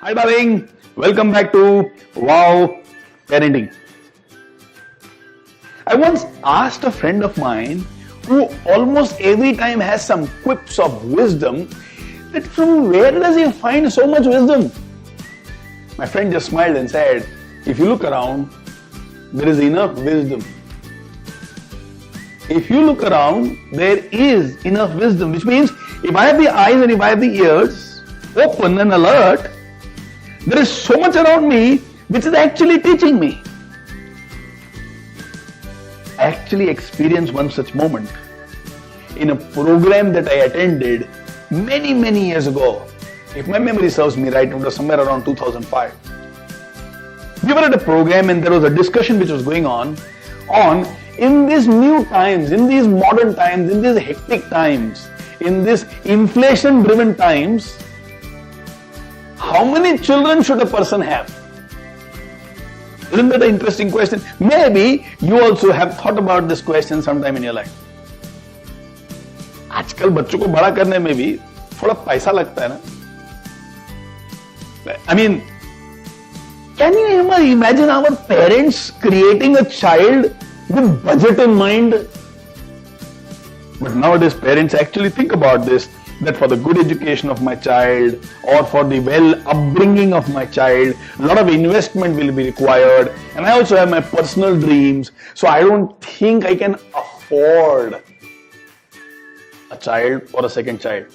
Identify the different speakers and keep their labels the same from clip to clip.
Speaker 1: Hi darling, welcome back to Wow Parenting. I once asked a friend of mine who almost every time has some quips of wisdom that from where does he find so much wisdom? My friend just smiled and said, if you look around, there is enough wisdom. If you look around, there is enough wisdom, which means if I have the eyes and if I have the ears open and alert, there is so much around me which is actually teaching me. I actually experienced one such moment in a program that I attended many years ago. If my memory serves me right, it was somewhere around 2005. We were at a program and there was a discussion which was going on in these new times, in these modern times, in these hectic times, in these inflation-driven times, how many children should a person have? Isn't that an interesting question? Maybe you also have thought about this question sometime in your life. आजकल बच्चों को बड़ा करने में भी थोड़ा पैसा लगता है ना? I mean, can you ever imagine our parents creating a child with budget in mind? But nowadays parents actually think about this, that for the good education of my child or for the well upbringing of my child, a lot of investment will be required, and I also have my personal dreams, so I don't think I can afford a child or a second child.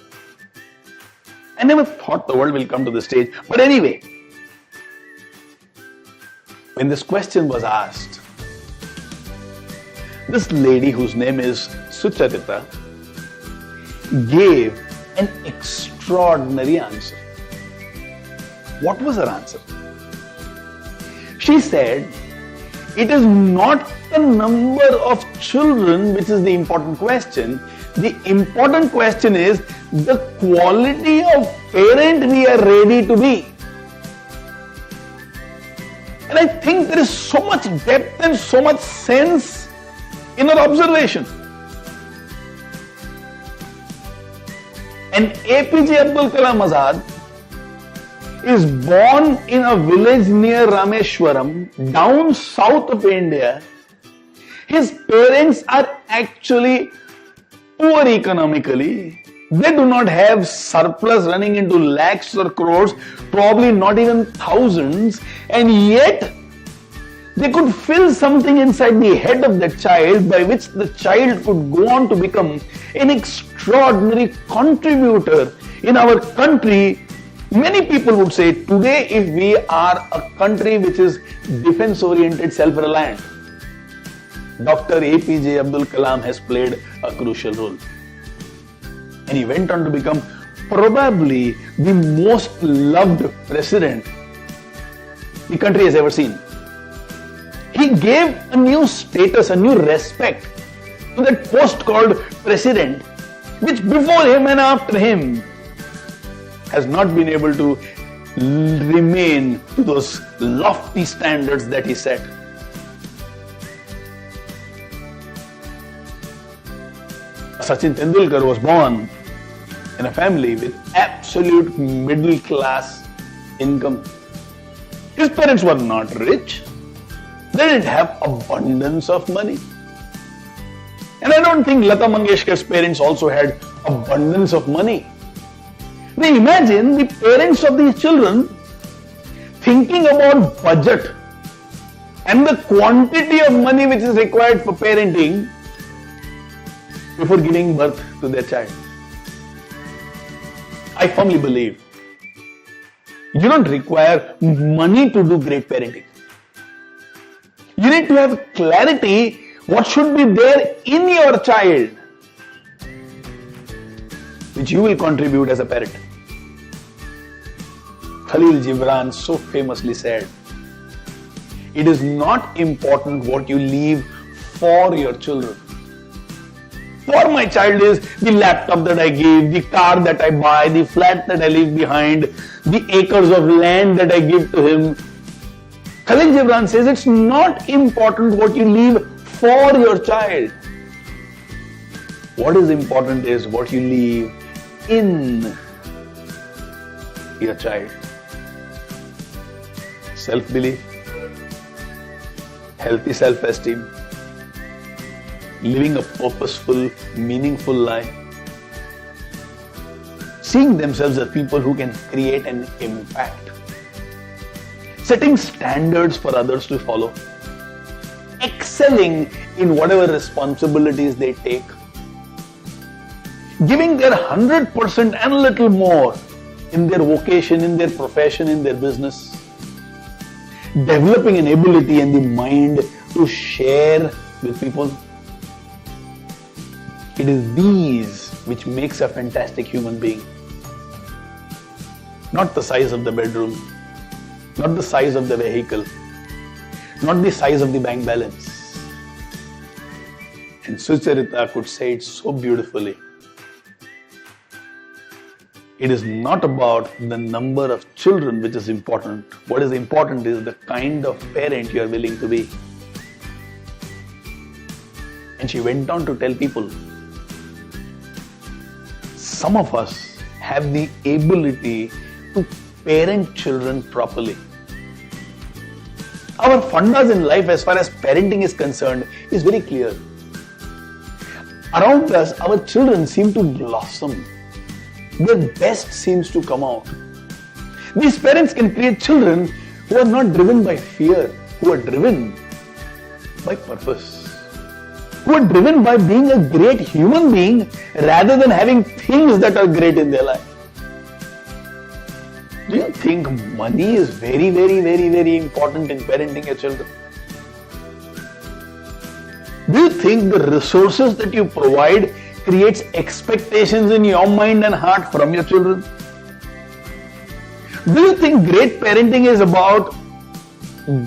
Speaker 1: I never thought the world will come to this stage, but anyway, when this question was asked, this lady whose name is Sucharita gave an extraordinary answer. What was her answer? She said, it is not the number of children which is the important question. The important question is the quality of parent we are ready to be. And I think there is so much depth and so much sense in her observation. And APJ Abdul Kalam Azad is born in a village near Rameshwaram, down south of India. His parents are actually poor economically. They do not have surplus running into lakhs or crores, probably not even thousands, and yet they could fill something inside the head of the child by which the child could go on to become an extraordinary contributor in our country. Many people would say today, if we are a country which is defense-oriented, self-reliant, Dr. APJ Abdul Kalam has played a crucial role. And he went on to become probably the most loved president the country has ever seen. He gave a new status, a new respect to that post called president, which before him and after him has not been able to remain to those lofty standards that he set. Sachin Tendulkar was born in a family with absolute middle class income. His parents were not rich. They didn't have abundance of money. And I don't think Lata Mangeshkar's parents also had abundance of money. Now imagine the parents of these children thinking about budget and the quantity of money which is required for parenting before giving birth to their child. I firmly believe you don't require money to do great parenting. You need to have clarity what should be there in your child, which you will contribute as a parent. Khalil Gibran so famously said, it is not important what you leave for your children. For my child is the laptop that I give, the car that I buy, the flat that I leave behind, the acres of land that I give to him. Khalil Gibran says it's not important what you leave for your child. What is important is what you leave in your child. self-belief, healthy self-esteem, living a purposeful, meaningful life, seeing themselves as people who can create an impact, setting standards for others to follow, excelling in whatever responsibilities they take, giving their 100% and a little more in their vocation, in their profession, in their business, developing an ability and the mind to share with people. It is these which makes a fantastic human being. Not the size of the bedroom, not the size of the vehicle, not the size of the bank balance. And Sucharita could say it so beautifully. It is not about the number of children which is important. What is important is the kind of parent you are willing to be. And she went on to tell people, some of us have the ability to parent children properly. Our fundas in life as far as parenting is concerned is very clear. Around us, our children seem to blossom. Their best seems to come out. These parents can create children who are not driven by fear, who are driven by purpose, who are driven by being a great human being rather than having things that are great in their life. Do you think money is very, very, very, very important in parenting your children? Do you think the resources that you provide creates expectations in your mind and heart from your children? Do you think great parenting is about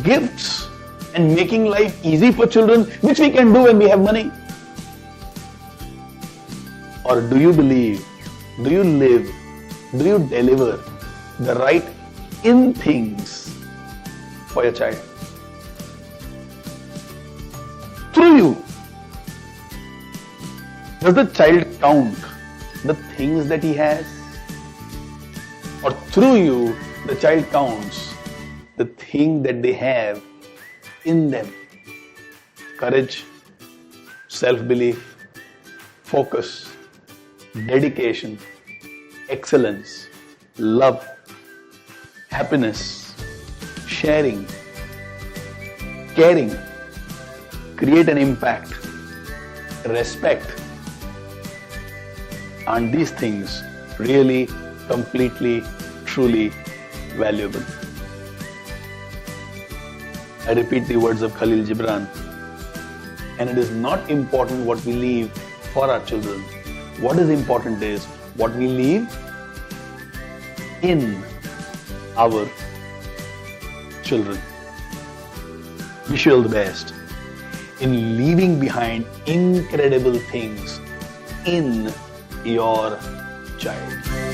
Speaker 1: gifts and making life easy for children, which we can do when we have money? Or do you believe, do you live, do you deliver the right in things for your child? Through you, does the child count the things that he has? Or through you, the child counts the thing that they have in them? Courage, self-belief, focus, dedication, excellence, love, happiness, sharing, caring, create an impact, respect. Aren't these things really, completely, truly valuable? I repeat the words of Khalil Gibran. And it is not important what we leave for our children. What is important is what we leave in our children. Wish you all the best in leaving behind incredible things in your child.